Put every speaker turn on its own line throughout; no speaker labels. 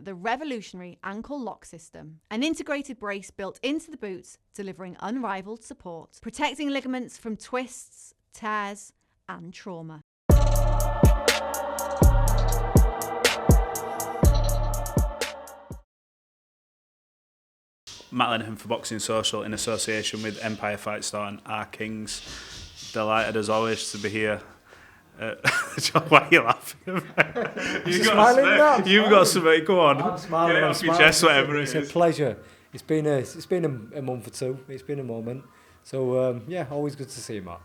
the revolutionary ankle lock system, an integrated brace built into the boots, delivering unrivaled support, protecting ligaments from twists, tears, and trauma.
Matt Lenihan for Boxing Social in association with Empire Fight Store and our Kings. Delighted as always to be here. John, why are you laughing? You've got something. Go on.
I'm smiling.
Get off your chest, whatever it is.
It's a pleasure. It's been a month or two. It's been a moment. So yeah, always good to see you, Matt.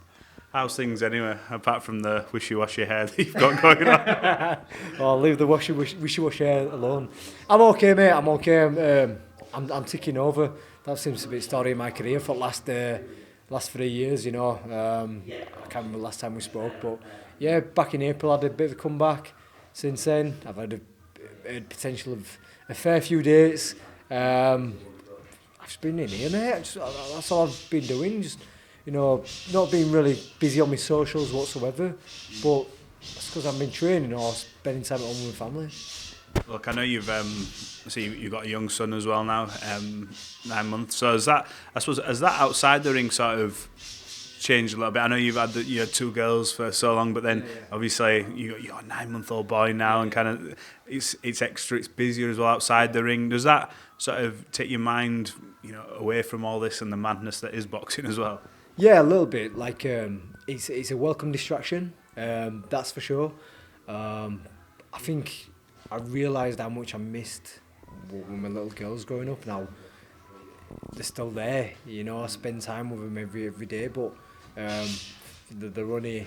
How's things anyway? Apart from the wishy-washy hair that you've got going on.
Oh, leave the wishy-washy hair alone. I'm okay, mate. I'm okay. I'm ticking over. That seems to be the story of my career for the last 3 years, you know. I can't remember the last time we spoke, but yeah, back in April I had a bit of a comeback. Since then, I've had a potential of a fair few dates. I've just been in here, mate. That's all I've been doing. Just, you know, not being really busy on my socials whatsoever, but that's because I've been training or spending time at home with family.
Look, I know you've got a young son as well now, 9 months. So has that outside the ring sort of changed a little bit? I know you had 2 girls for so long, but then obviously you got your 9-month-old boy now, and kind of it's busier as well outside the ring. Does that sort of take your mind, you know, away from all this and the madness that is boxing as well?
Yeah, a little bit. Like it's a welcome distraction. That's for sure. I think I realised how much I missed when my little girls growing up. Now they're still there, you know. I spend time with them every day, but they're only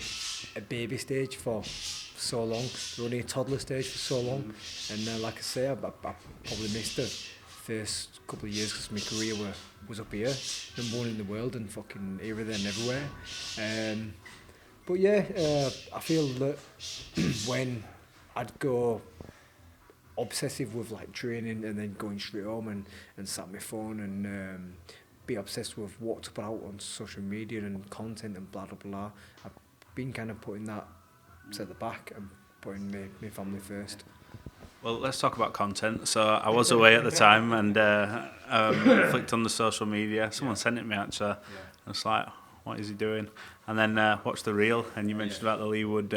a baby stage for so long. They're only a toddler stage for so long, and like I say, I probably missed the first couple of years because my career was up here, number one in the world, and fucking here, there, and everywhere. But yeah, I feel that when I'd go obsessive with like training and then going straight home and sat on my phone and be obsessed with what to put out on social media and content and blah blah blah. I've been kind of putting that to the back and putting my family first.
Well, let's talk about content. So I was away at the time and flicked on the social media. Someone sent it me actually. I was like, what is he doing? And then watched the reel, and you mentioned about the Leigh Wood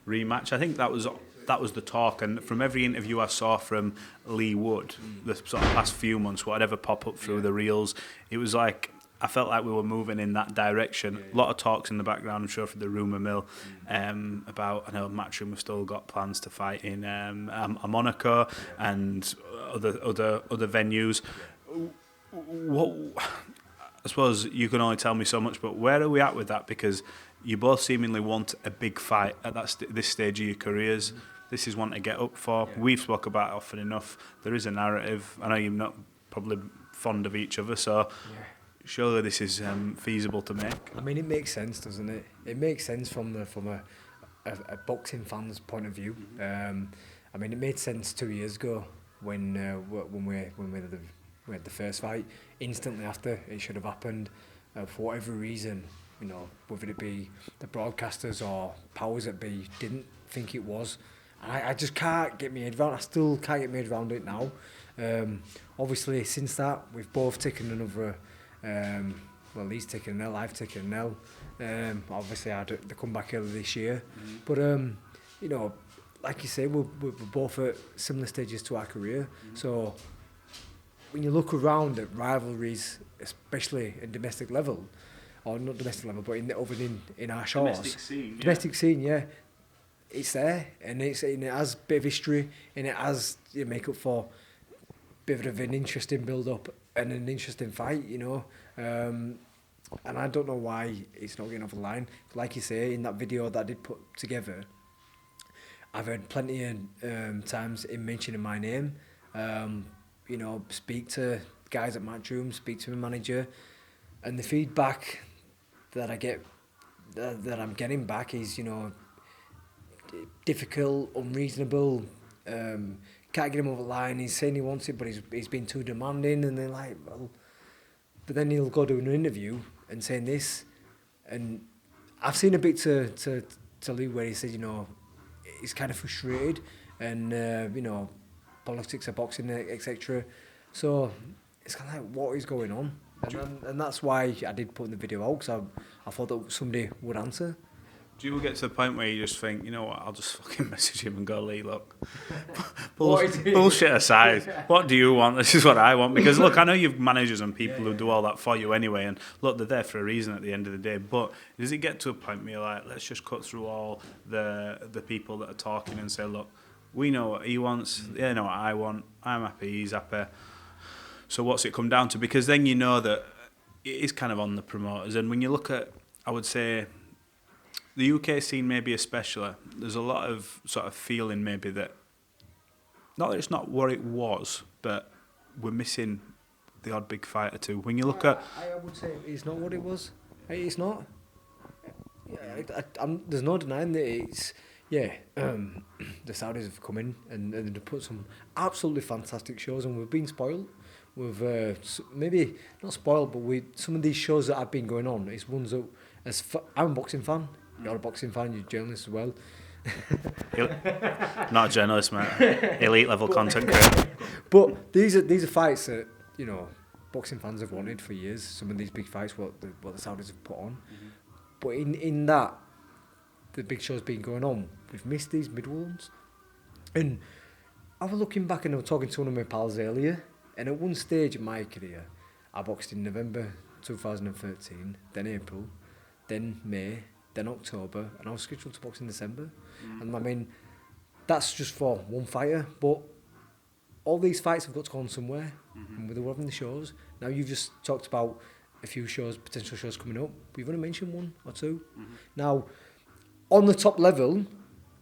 rematch. I think that was the talk, and from every interview I saw from Leigh Wood, the sort of past few months, whatever pop up through the reels, it was like I felt like we were moving in that direction. A lot of talks in the background, I'm sure, for the rumour mill about, I know Matchroom have still got plans to fight in Monaco and other venues. I suppose you can only tell me so much, but where are we at with that? Because you both seemingly want a big fight at this stage of your careers. This is one to get up for. Yeah. We've spoke about it often enough. There is a narrative. I know you're not probably fond of each other, so surely this is feasible to make.
I mean, it makes sense, doesn't it? It makes sense from a boxing fan's point of view. I mean, it made sense 2 years ago when we had the first fight. Instantly after, it should have happened. For whatever reason, you know, whether it be the broadcasters or powers that be, didn't think it was. I just can't get my head around. I still can't get my head around it now. Obviously, since that, we've both taken another. Well, he's taken an L, I've taken an L. Obviously, I had the comeback earlier this year. But you know, like you say, we're both at similar stages to our career. So when you look around at rivalries, especially at domestic level, or not domestic level, but in our shores, domestic scene, yeah, it's there, and it has a bit of history, and it has make up for a bit of an interesting build-up and an interesting fight, you know. And I don't know why it's not getting over the line. Like you say, in that video that I did put together, I've heard plenty of times in mentioning my name. You know, speak to guys at Matchroom, speak to my manager, and the feedback that I get, that I'm getting back is, you know, difficult, unreasonable, can't get him over the line. He's saying he wants it, but he's been too demanding, and they're like, well, but then he'll go to an interview and saying this, and I've seen a bit to Leigh where he said, you know, he's kind of frustrated, and you know, politics of boxing, etc. So it's kind of like, what is going on? And that's why I did put in the video out, because I thought that somebody would answer.
Do you get to the point where you just think, you know what, I'll just fucking message him and go, Lee, look, bullshit aside, what do you want? This is what I want. Because, look, I know you've managers and people who do all that for you anyway, and, look, they're there for a reason at the end of the day. But does it get to a point where you're like, let's just cut through all the people that are talking and say, look, we know what he wants, they know what I want, I'm happy, he's happy. So what's it come down to? Because then you know that it is kind of on the promoters. And when you look at, I would say, the UK scene maybe especially, there's a lot of sort of feeling maybe that, not that it's not what it was, but we're missing the odd big fight or two. When you look at...
I would say it's not what it was. It's not. There's no denying that it's... Yeah, the Saudis have come in and they put some absolutely fantastic shows, and we've been spoiled. We've maybe not spoiled, but some of these shows that have been going on is ones that, I'm a boxing fan. You're a boxing fan. You're a journalist as well.
Not a journalist, mate. Elite level content creator.
But these are fights that, you know, boxing fans have wanted for years. Some of these big fights, what the Saudis have put on. But in that, the big show's been going on, we've missed these mid ones. And I was looking back and I was talking to one of my pals earlier, and at one stage in my career, I boxed in November 2013, then April, then May, then October, and I was scheduled to box in December. And I mean, that's just for one fighter, but all these fights have got to go on somewhere, and we're having the shows. Now you've just talked about a few shows, potential shows coming up. We've only mentioned one or two. Now, on the top level,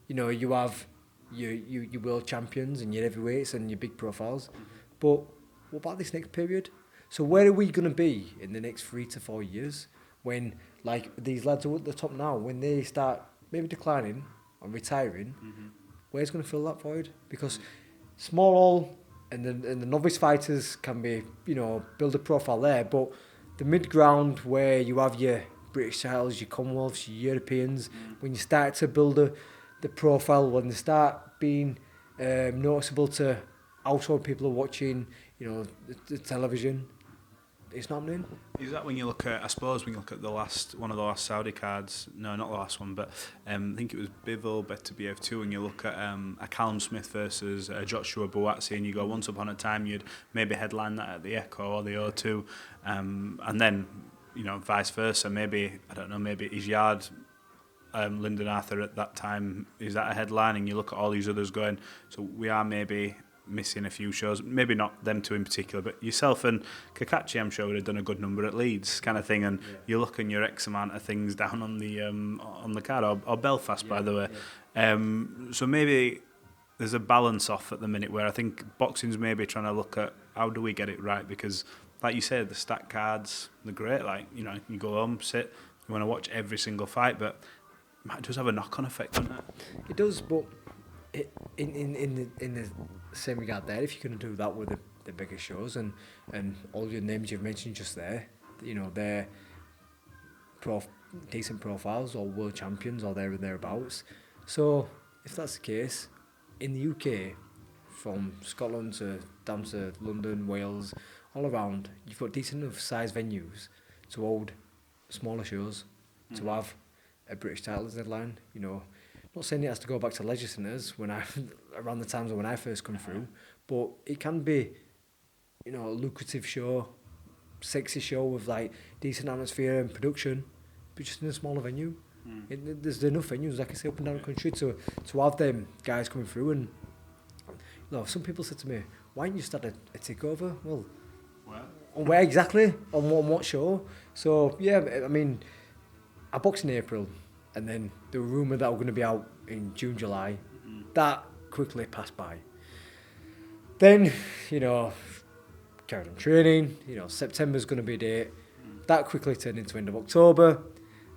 you know, you have your world champions and your heavyweights and your big profiles. But what about this next period? So where are we going to be in the next 3 to 4 years when, like, these lads are at the top now, when they start maybe declining or retiring, where's going to fill that void? Because small and the novice fighters can be, you know, build a profile there, but the mid-ground where you have your British titles, your Commonwealths, your Europeans, when you start to build the profile, when they start being noticeable to outside people are watching, you know, the television, it's not happening.
Is that when you look at, I suppose, when you look at one of the last Saudi cards, no, not the last one, but I think it was Bivol, Beterbiev too, and you look at a Callum Smith versus Joshua Buatsi, and you go, once upon a time you'd maybe headline that at the Echo or the O2, and then, you know, vice versa, maybe, I don't know, maybe Ijard, Lyndon Arthur at that time, is that a headline? And you look at all these others going, so we are maybe missing a few shows, maybe not them two in particular, but yourself and Kakachi, I'm sure, would have done a good number at Leeds, kind of thing. And you look and your X amount of things down on the card, or Belfast, by the way. So maybe there's a balance off at the minute where I think boxing's maybe trying to look at how do we get it right, because, like you said, the stat cards, they're great. Like, you know, you go home, sit, you want to watch every single fight, but it does have a knock-on effect, doesn't it?
It does, but in the same regard there, if you're going to do that with the bigger shows and all your names you've mentioned just there, you know, they're decent profiles or world champions or there and thereabouts. So if that's the case, in the UK, from Scotland down to London, Wales, all around, you've got decent enough size venues to hold smaller shows, to have a British title as headline, you know. Not saying it has to go back to leisure centres around the times when I first come through, but it can be, you know, a lucrative show, sexy show with like decent atmosphere and production, but just in a smaller venue. There's enough venues, like I say, up and down the country to have them guys coming through. And you know, some people said to me, "Why don't you start a takeover?" Well, where exactly? On what show? So yeah, I mean, I boxed in April. And then the rumour that we're going to be out in June, July, that quickly passed by. Then, you know, carried on training, you know, September's going to be a date. That quickly turned into end of October.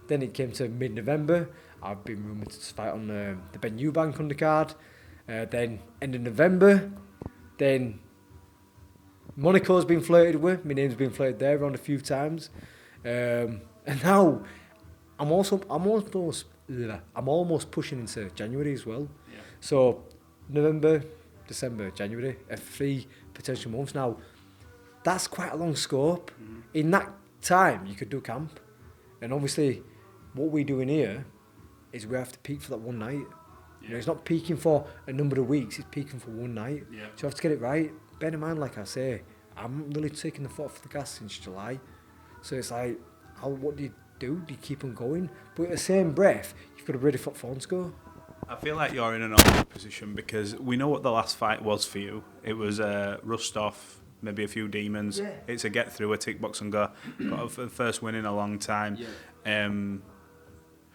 Then it came to mid-November. I've been rumoured to fight on the Ben Eubank undercard. Then end of November. Then Monaco's been flirted with. My name's been flirted there around a few times. And now I'm almost pushing into January as well. Yeah. So November, December, January, 3 potential months now. That's quite a long scope. In that time, you could do camp. And obviously, what we're doing here is we have to peak for that one night. You know, it's not peaking for a number of weeks, it's peaking for one night. So you have to get it right. Bear in mind, like I say, I'm really taking the foot off the gas since July. So it's like, what do you do? Do you keep on going? But at the same breath, you've got a ready foot form to go.
I feel like you're in an awkward position because we know what the last fight was for you. It was rust off, maybe a few demons.
Yeah.
It's a get through, a tick box and go. Got a first win in a long time.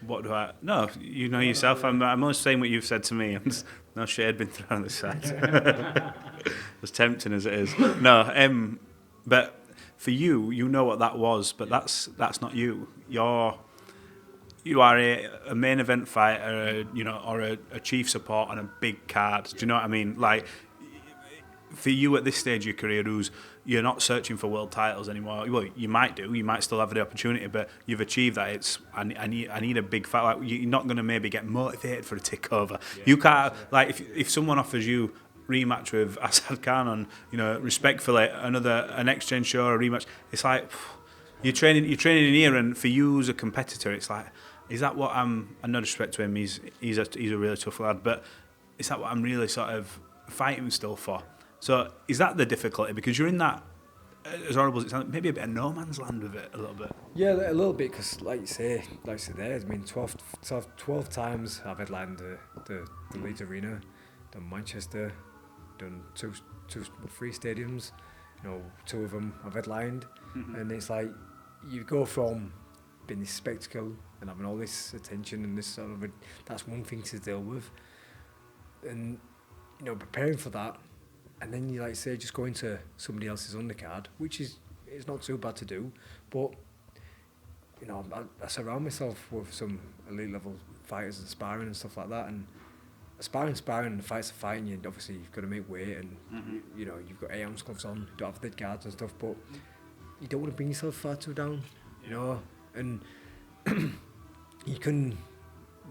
What do I... No, you know yourself. I'm only saying what you've said to me. No shade been thrown on this side. As tempting as it is. No, but for you, you know what that was, but that's not you. You are a main event fighter, you know, or a chief support on a big card. Do you know what I mean? Like, for you at this stage of your career, you're not searching for world titles anymore. Well, you might do. You might still have the opportunity, but you've achieved that. I need a big fight. Like, you're not going to maybe get motivated for a takeover. You can't. Like, if someone offers you rematch with Asad Khan on, you know, respectfully, an exchange show or a rematch, it's like you're training in here, and for you as a competitor, it's like, is that what I'm? And no disrespect to him, he's a really tough lad, but is that what I'm really sort of fighting still for? So is that the difficulty? Because you're in that, as horrible as it sounds, maybe a bit of no man's land with it a little bit.
Yeah, a little bit, because like you say there, I mean, 12 times I've headlined the Leeds Arena, done Manchester, done three stadiums, you know, 2 of them I've headlined, and it's like you go from being this spectacle and having all this attention and this sort of that's one thing to deal with, and you know, preparing for that. And then you, like say, just go into somebody else's undercard, which is not too bad to do. But, you know, I surround myself with some elite level fighters and sparring and stuff like that. And sparring, and fights are fighting. You obviously you've got to make weight, and you know, you've got 8 ounce gloves on, you don't have dead guards and stuff. But you don't want to bring yourself far too down, you know. And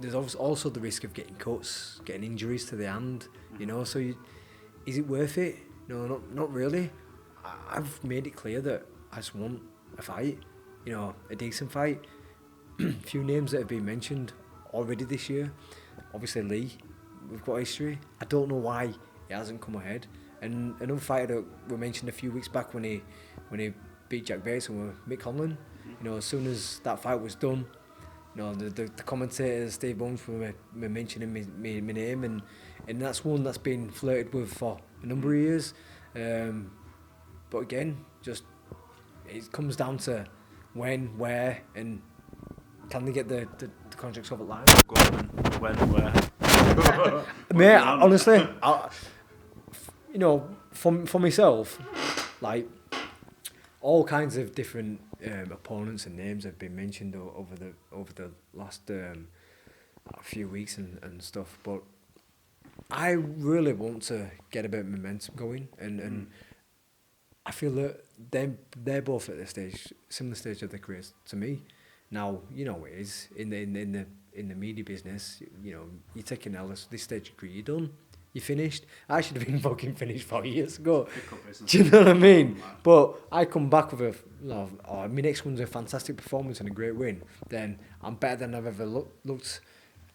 there's also the risk of getting cuts, getting injuries to the hand, you know. So is it worth it? No, not really. I've made it clear that I just want a fight, you know, a decent fight. A few names that have been mentioned already this year. Obviously Leigh, we've got history. I don't know why it hasn't come ahead. And another fighter that we mentioned a few weeks back when he beat Jack Bates and Mick Conlan, you know, as soon as that fight was done, you know, the commentators, Steve Bones, were mentioning my name, and that's one that's been flirted with for a number of years. But again, just it comes down to when, where, and can they get the contracts over the line?
Go on, when, where?
Mate, honestly, you know, for myself, like, all kinds of different opponents and names have been mentioned over the last few weeks and stuff, but I really want to get a bit of momentum going, and I feel that they're both at this stage, similar stage of their careers to me. Now, you know it is in the media business. You know, you're taking this stage of your career, you're done. You finished. I should have been fucking finished 4 years ago. Do you know what I mean? But I come back with my next one's a fantastic performance and a great win. Then I'm better than I've ever looked.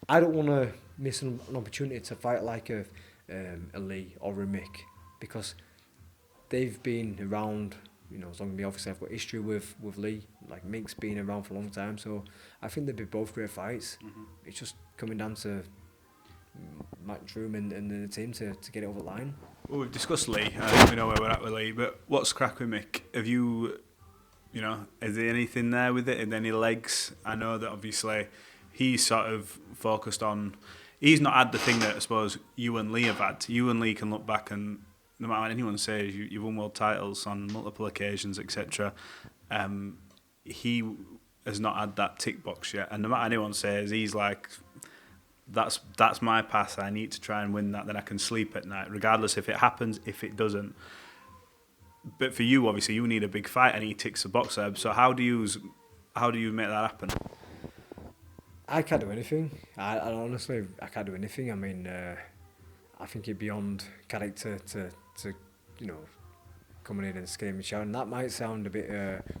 I don't want to miss an opportunity to fight like a Leigh or a Mick, because they've been around, you know, as long as me. Obviously I've got history with Leigh, like Mick's been around for a long time, so I think they'd be both great fights. It's just coming down to Matchroom and the team to get it over the line.
Well, we've discussed Leigh. We know where we're at with Leigh, but what's crack with Mick? Have you know, is there anything there with it? Are there any legs? I know that obviously he's sort of focused on. He's not had the thing that I suppose you and Leigh have had. You and Leigh can look back and no matter what anyone says, you've won world titles on multiple occasions, etc. He has not had that tick box yet, and no matter anyone says, he's like, that's my path. I need to try and win that, then I can sleep at night, regardless if it happens, if it doesn't. But for you, obviously, you need a big fight, and he ticks the box there. So how do you make that happen?
I can't do anything. I honestly, I can't do anything. I mean, I think it beyond character to you know, coming in and screaming and shouting. That might sound a bit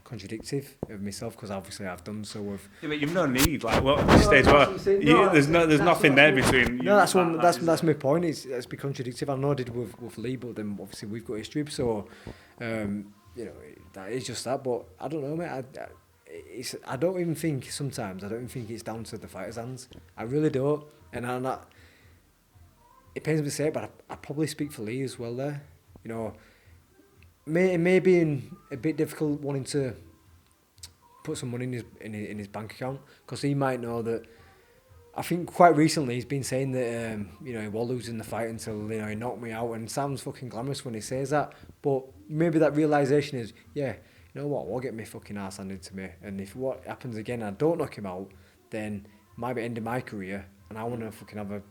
contradictive of myself, because obviously I've done so with.
Yeah, but you've no need, like, what this stage, there's nothing there between.
No, that's my point. It's be contradictive. I know I did with Leigh, but then obviously we've got history, so you know, that is just that. But I don't know, mate. I don't even think sometimes. I don't even think it's down to the fighters' hands. I really don't. And I'm not. It pains me to say it, but I probably speak for Leigh as well. There, you know, it may be a bit difficult wanting to put some money in his bank account, because he might know that. I think quite recently he's been saying that you know, he was losing the fight until, you know, he knocked me out, and it sounds fucking glamorous when he says that. But maybe that realisation is, yeah, you know what, I'll get my fucking ass handed to me, and if what happens again, I don't knock him out, then it might be ending my career, and I want to fucking have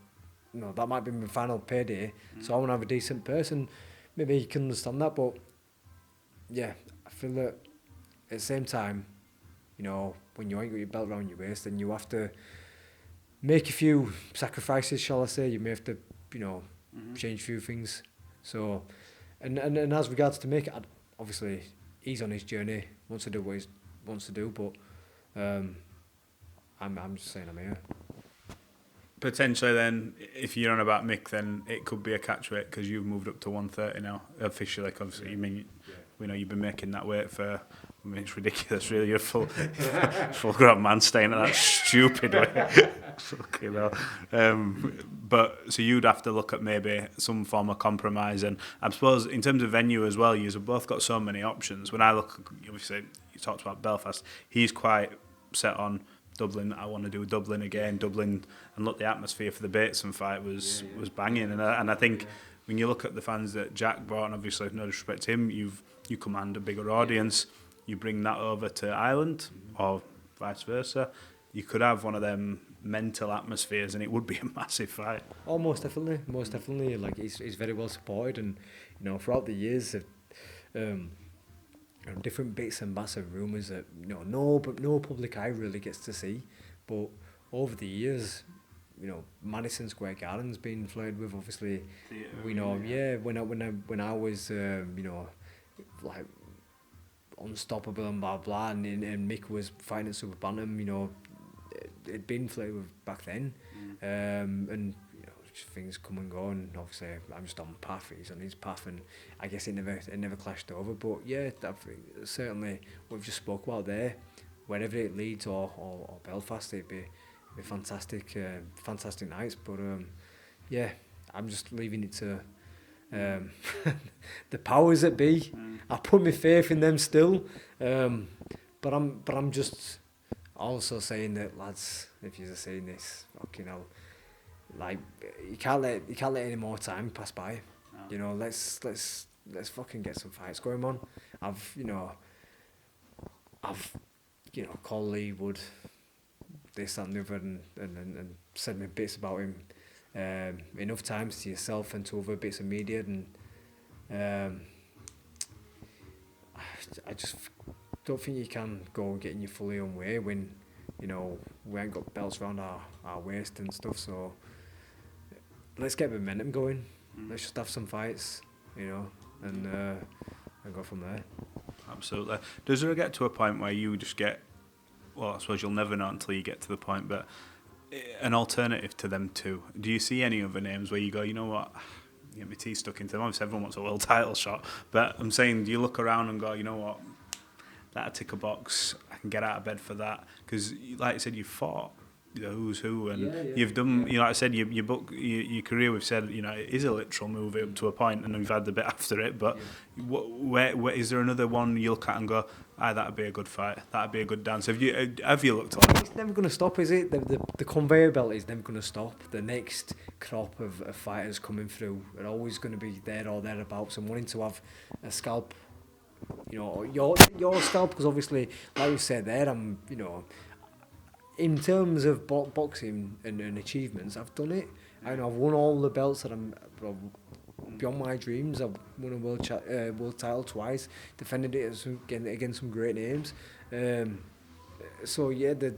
that might be my final payday, so I want to have a decent person. Maybe he can understand that, but yeah, I feel that at the same time, you know, when you ain't got your belt around your waist, then you have to make a few sacrifices, shall I say. You may have to, you know, change a few things. So, and as regards to make it, obviously he's on his journey, wants to do what he wants to do, but I'm just saying I'm here.
Potentially then, if you're on about Mick, then it could be a catch weight, because you've moved up to 130 now, officially, obviously. You mean, we know you've been making that weight for, I mean, it's ridiculous, really. You're full grown man staying at that stupid weight. Fucking hell. But, so you'd have to look at maybe some form of compromise, and I suppose in terms of venue as well, you've both got so many options. When I look, obviously, you talked about Belfast, he's quite set on Dublin. I want to do Dublin again. Dublin, and look, the atmosphere for the Bateson fight was banging, and I think when you look at the fans that Jack brought, and obviously no disrespect to him, you command a bigger audience. You bring that over to Ireland, or vice versa. You could have one of them mental atmospheres, and it would be a massive fight.
Oh, most definitely. Like, he's very well supported, and you know, throughout the years, different bits and bats of rumours that, you know, no public eye really gets to see, but over the years, you know, Madison Square Garden's been flirted with, obviously. You know, when I was you know, like unstoppable and blah blah, and Mick was fighting at Super Bantam, you know, it'd been flirted with back then, and you know, things come and go, and obviously I'm just on my path, he's on his path, and I guess it never clashed over. But yeah, certainly what we've just spoke about there, wherever it leads, or Belfast, it'd be fantastic nights. But yeah, I'm just leaving it to the powers that be. I put my faith in them still, but I'm just also saying that, lads, if you're saying this, fucking hell, like, you can't let any more time pass by. No. You know, let's fucking get some fights going on. I've called Leigh Wood, this, that and the other, and said me bits about him enough times to yourself and to other bits of media, and I just don't think you can go getting your fully own way when, you know, we ain't got belts around our waist and stuff. So let's get momentum going. Let's just have some fights, you know, and go from there.
Absolutely. Does there get to a point where you just get, well, I suppose you'll never know until you get to the point, but an alternative to them two? Do you see any other names where you go, you know what, you get my teeth stuck into them? Obviously everyone wants a world title shot, but I'm saying, do you look around and go, you know what, that'll tick a box, I can get out of bed for that? Because like I said, you fought the who's who, and you've done, you know, like I said, your career, we've said, you know, it is a literal move up to a point, and we've had the bit after it, but where is there another one you look at and go, that'd be a good fight, that'd be a good dance? Have you looked on it?
It's never going to stop, is it? The conveyor belt is never going to stop. The next crop of fighters coming through are always going to be there or thereabouts, and wanting to have a scalp, you know, your scalp, because obviously, like you said there, I'm, you know, in terms of boxing and achievements, I've done it. I've won all the belts that I'm beyond my dreams. I've won a world title twice, defended it against some great names, and So yeah, the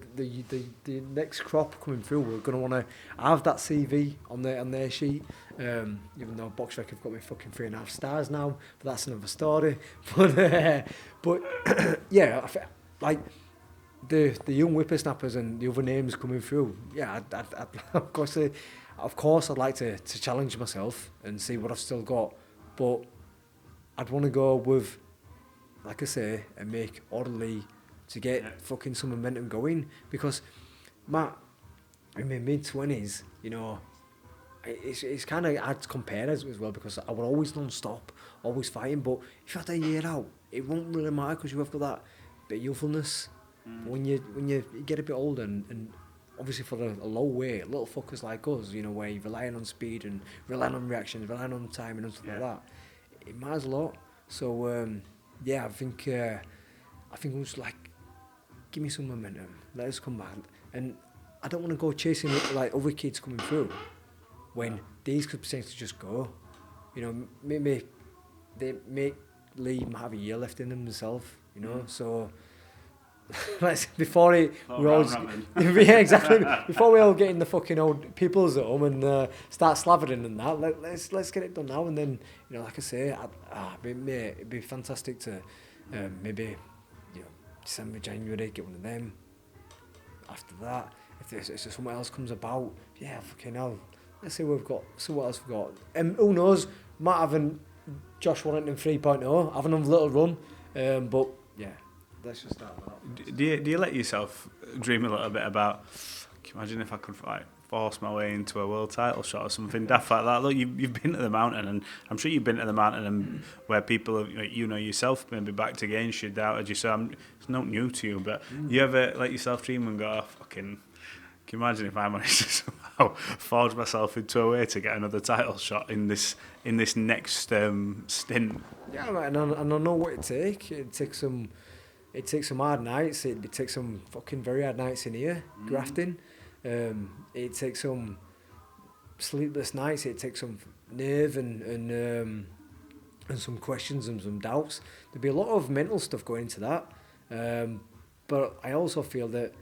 next crop coming through, we're gonna want to have that CV on their sheet. Even though BoxRec have got me fucking 3.5 stars now, but that's another story. But yeah, like the young whippersnappers and the other names coming through. Yeah, I'd of course I'd like to challenge myself and see what I've still got, but I'd want to go with, like I say, and make orderly to get fucking some momentum going, because Matt, in my mid-20s, you know, it's kind of hard to compare as well, because I was always non-stop, always fighting, but if you had a year out, it won't really matter because you have got that bit of youthfulness. When you get a bit older and obviously for a low weight, little fuckers like us, you know, where you're relying on speed and relying on reactions, relying on timing and stuff like that, it matters a lot. So yeah, I think it was like, give me some momentum, let us come back, and I don't want to go chasing like other kids coming through when these could potentially just go. You know, maybe Leigh might have a year left in them themselves. You know, so. Before we all yeah, exactly. Before we all get in the fucking old people's home and start slavering and that, let's get it done now. And then, you know, like I say, it'd be fantastic to maybe, you know, December, January, get one of them. After that, if there's something else comes about, yeah, fucking hell, let's see what we've got. So what else we've got? Who knows? Might have a Josh Warrington 3.0, have another little run, but yeah. Let's just start with that.
Do you let yourself dream a little bit about, can you imagine if I could like force my way into a world title shot or something daft like that? Look, you've been to the mountain, and I'm sure you've been to the mountain and where people have, you know yourself, maybe backed against you, doubted you, so it's not new to you, but you ever let yourself dream and go, oh, fucking, can you imagine if I managed to somehow forge myself into a way to get another title shot in this next stint?
Yeah, and I know what it takes. It takes some hard nights. It takes some fucking very hard nights in here, grafting. It takes some sleepless nights. It takes some nerve and some questions and some doubts. There'll be a lot of mental stuff going into that. But I also feel that,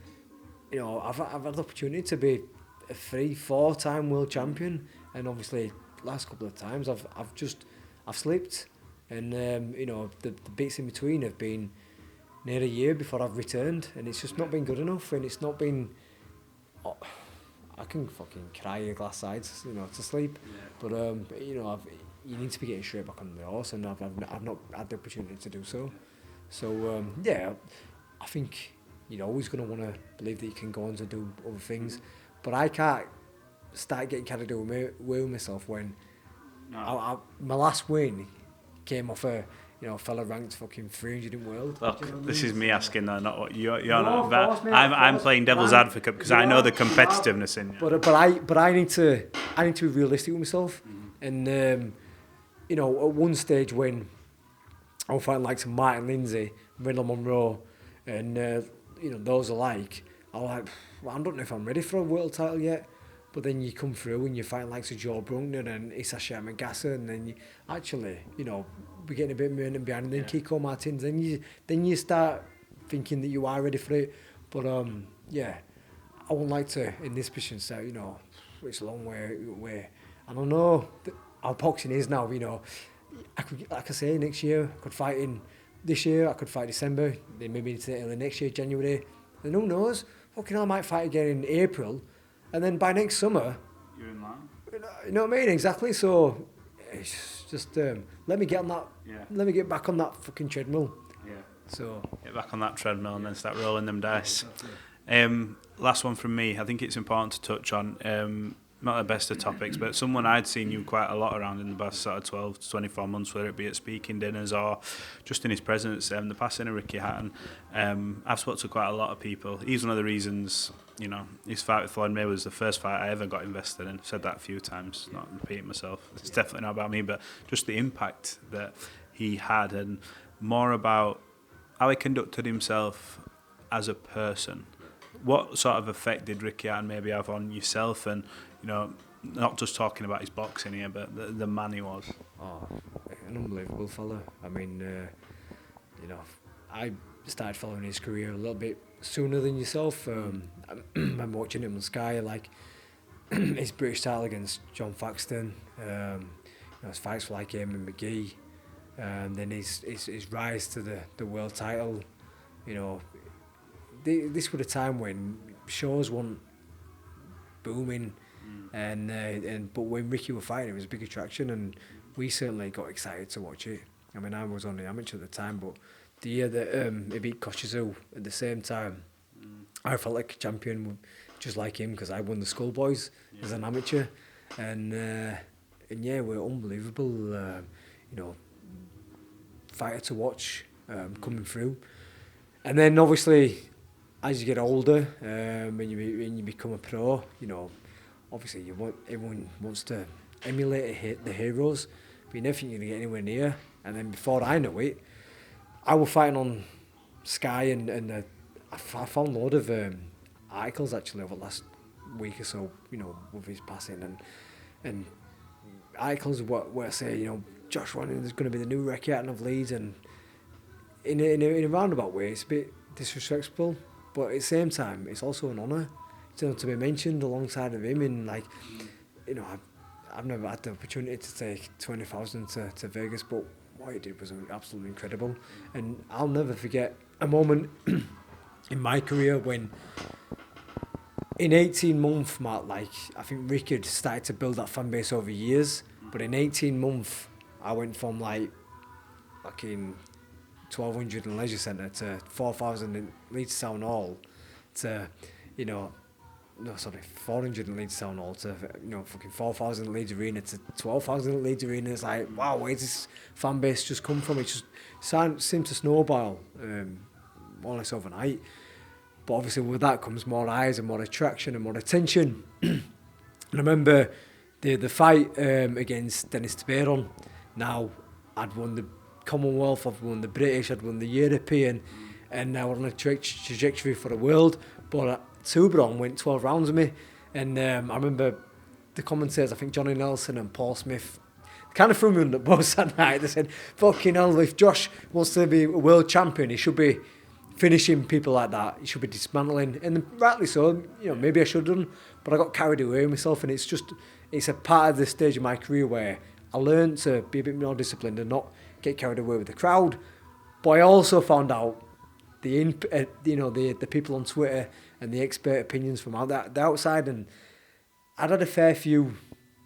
you know, I've had the opportunity to be a 3-4 time world champion, and obviously last couple of times I've slipped, and you know, the bits in between have been near a year before I've returned, and it's just not been good enough, and it's not been. I can fucking cry a glass sides, you know, to sleep, but you know, you need to be getting straight back on the horse, and I've not had the opportunity to do so. So yeah, I think you're always going to want to believe that you can go on to do other things, but I can't start getting carried away with myself when my last win came off a, you know, fella ranked fucking 300 in world.
Look,
you know what
this
I mean?
is me asking though, not what you're
No,
not.
of
But
course, mate,
I'm
of
playing
course.
devil's advocate because I know the competitiveness in you.
But I need to be realistic with myself, and you know, at one stage when I was fighting like some Martin Lindsay, Riddle Monroe, and you know, those alike, I was like, well, I don't know if I'm ready for a world title yet. But then you come through and you fight like Joe Brunkner and Isashi Amagasa, and then you actually, you know, we're getting a bit more behind, and then Kiko Martins, then you start thinking that you are ready for it. But yeah, I wouldn't like to in this position say, you know, it's a long way. I don't know how boxing is now. You know, I could, like I say, next year I could fight in this year. I could fight December. Then maybe into early next year, January. Then who knows? Fucking hell, I might fight again in April. And then by next summer,
You're in line.
You know what I mean? Exactly. So it's just let me get on that.
Yeah.
Let me get back on that fucking treadmill.
Yeah.
So
Get back on that treadmill and then start rolling them dice. Last one from me. I think it's important to touch on. Not the best of topics, but someone I'd seen you quite a lot around in the past sort of 12 to 24 months, whether it be at speaking dinners or just in his presence, the passing of Ricky Hatton. I've spoken to quite a lot of people. He's one of the reasons, you know, his fight with Floyd Mayweather was the first fight I ever got invested in. I've said that a few times, not repeating myself. It's definitely not about me, but just the impact that he had, and more about how he conducted himself as a person. What sort of effect did Ricky Hatton maybe have on yourself, and, you know, not just talking about his boxing here, but the man he was?
Oh, an unbelievable fella. I mean, you know, I started following his career a little bit sooner than yourself. I'm watching him on Sky, like his British title against John Faxton, his fights for like Eamon McGee, then his rise to the world title. You know, this was a time when shows weren't booming, but when Ricky were fighting, it was a big attraction, and we certainly got excited to watch it. I mean, I was only amateur at the time, but the year that he beat Koshizu at the same time, I felt like a champion, just like him, because I won the schoolboys as an amateur, and yeah, we're unbelievable, fighter to watch coming through. And then obviously, as you get older, when you become a pro, obviously everyone wants to emulate the heroes, but you never think you're gonna get anywhere near. And then before I know it, I was fighting on Sky, and I found a lot of articles actually over the last week or so, with his passing, and articles where say, Josh Warrington is going to be the new Ricky Hatton of Leeds, and in a roundabout way, it's a bit disrespectful, but at the same time, it's also an honour to be mentioned alongside of him. And I've never had the opportunity to take 20,000 to Vegas, but what he did was absolutely incredible. And I'll never forget a moment in my career when, in 18 months, Matt, I think Ricky had started to build that fan base over years, but in 18 months, I went from in 1,200 in Leisure Centre to 4,000 in Leeds Town Hall to, 400 in Leeds Town Hall to, fucking 4,000 in Leeds Arena to 12,000 in Leeds Arena. It's like, wow, where's this fan base just come from? It just seemed to snowball more or less overnight. But obviously with that comes more eyes and more attraction and more attention. And I remember the fight against Dennis Taberon. Now, I'd won the Commonwealth, I'd won the British, I'd won the European, and now we're on a trajectory for the world. But Taberon went 12 rounds with me, and I remember the commentators, I think Johnny Nelson and Paul Smith, kind of threw me under the bus that night. They said, fucking hell, if Josh wants to be a world champion, he should be finishing people like that. He should be dismantling, and rightly so. Maybe I should have done, but I got carried away with myself, and it's a part of the stage of my career where I learned to be a bit more disciplined and not get carried away with the crowd. But I also found out the people on Twitter and the expert opinions from the outside, and I'd had a fair few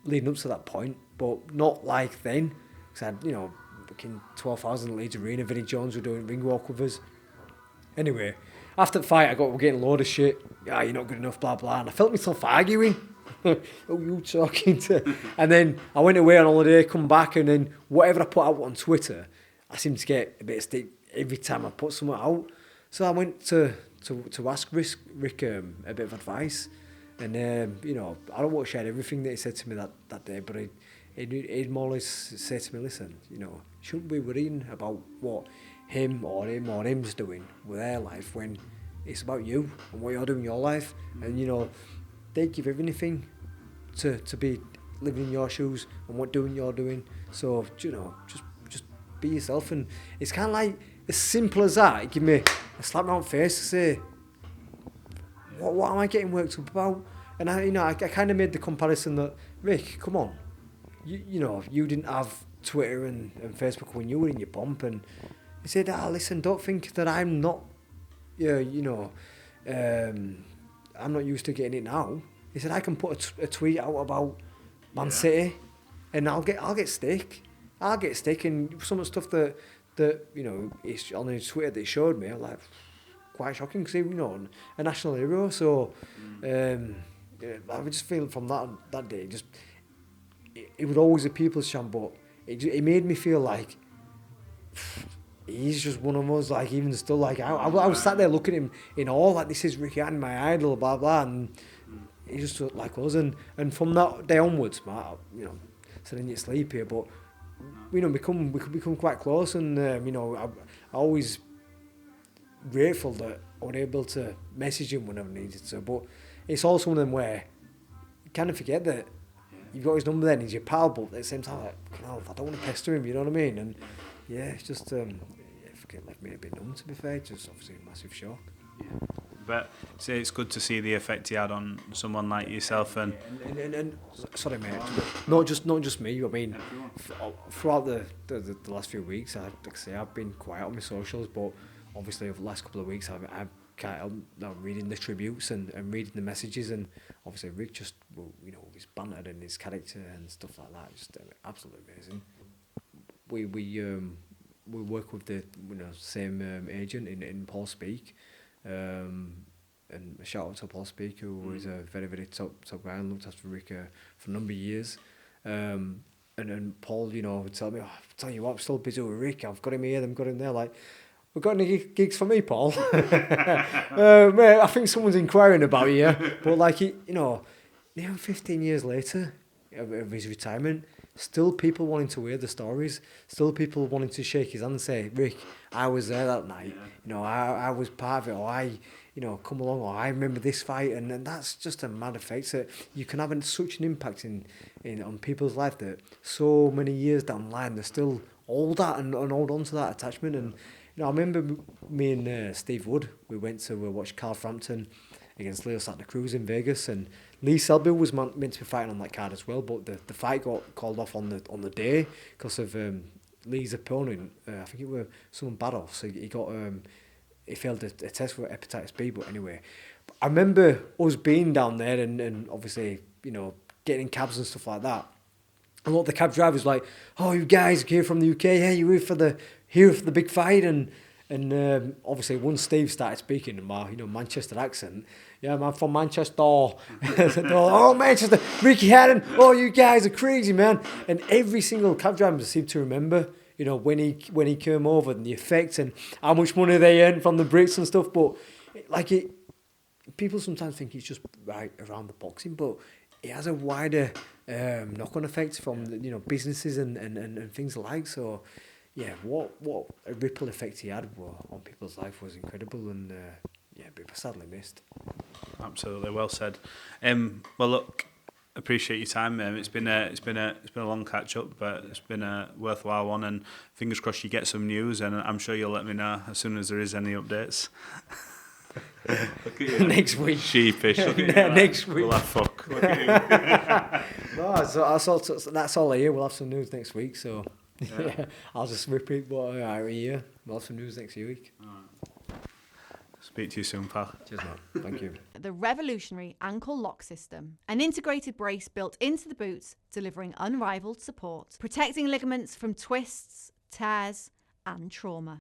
leading up to that point, but not like then. Because I had, fucking 12,000 Leeds Arena, Vinnie Jones were doing ring walk with us. Anyway, after the fight, we're getting a load of shit. Yeah, you're not good enough, blah, blah. And I felt myself arguing. Who are you talking to? And then I went away on holiday, come back, and then whatever I put out on Twitter, I seemed to get a bit of stick every time I put something out. So I went to ask Rick a bit of advice. And, I don't want to share everything that he said to me that day, but he'd more or less say to me, listen, shouldn't be worrying about what him or him's doing with their life when it's about you and what you're doing in your life. And, they give everything to be living in your shoes and what you're doing. So, just be yourself. And it's kind of like, as simple as that, it gave me a slap round the face to say, what am I getting worked up about? And I kind of made the comparison that, Rick, come on, you didn't have Twitter and Facebook when you were in your pomp. And he said, listen, don't think that I'm not, I'm not used to getting it now. He said, I can put a tweet out about Man City, and I'll get stick. I'll get stick, and some of the stuff that it's on his Twitter that he showed me, I'm like, quite shocking, because a national hero. So I was just feeling from that day, it was always a people's champ, but it made me feel like he's just one of us. Like, even still, like I was sat there looking at him in awe, like, this is Ricky Hatton, my idol, blah blah, and he just looked like us. And from that day onwards, Matt, so then you sleep here, but we could become quite close, and I always grateful that I was able to message him whenever I needed to. But it's also one of them where you kind of forget that you've got his number there and he's your pal, but at the same time, like, I don't want to pester him, you know what I mean? And yeah, it's just it left me a bit numb, to be fair. Just obviously a massive shock.
But it's good to see the effect he had on someone like yourself. And
sorry, mate. Not just me. I mean, throughout the last few weeks, I've been quiet on my socials, but obviously over the last couple of weeks, I've kind of reading the tributes and reading the messages, and obviously Rick just, his banter and his character and stuff like that, just absolutely amazing. We work with the same agent in Paul Speak. And a shout out to Paul Speak, who is a very, very top guy and looked after Rick for a number of years. And Paul, would tell me, tell you what, I'm still busy with Rick. I've got him here, I've got him there. Like, we've got any gigs for me, Paul? Mate, I think someone's inquiring about you. But like, nearly 15 years later of his retirement, still people wanting to hear the stories, still people wanting to shake his hand and say, Rick, I was there that night, I was part of it, or I come along, or I remember this fight, and that's just a mad effect that you can have such an impact on people's life that so many years down the line, they're still all that and hold on to that attachment. And I remember me and Steve Wood, we went to watch Carl Frampton against Leo Santa Cruz in Vegas, and Lee Selby was meant to be fighting on that card as well, but the fight got called off on the day because of Lee's opponent. I think it was someone bad off, so he failed a test for hepatitis B. But anyway, I remember us being down there and obviously getting cabs and stuff like that. A lot of the cab drivers were like, "Oh, you guys are here from the UK? Yeah, you're here for the big fight." And obviously, once Steve started speaking in my Manchester accent, yeah, man, from Manchester. Oh, Manchester, Ricky Hatton. Oh, you guys are crazy, man. And every single cab driver seemed to remember, when he came over and the effect and how much money they earned from the Brits and stuff. But people sometimes think it's just right around the boxing, but it has a wider knock-on effect from businesses and things like. So yeah, what a ripple effect he had on people's life was incredible, and but sadly missed.
Absolutely, well said. Well, look, appreciate your time. It's been a long catch up, but it's been a worthwhile one. And fingers crossed you get some news, and I'm sure you'll let me know as soon as there is any updates. Look at you.
Next week.
Sheepish.
Next week.
We'll have fuck. Look at you.
No, that's all I hear. We'll have some news next week. So yeah, I'll just repeat what I hear. We'll have some news next week.
All right. Speak to you soon, pal.
Cheers, man. Thank you.
The revolutionary ankle lock system, an integrated brace built into the boots, delivering unrivaled support, protecting ligaments from twists, tears, and trauma.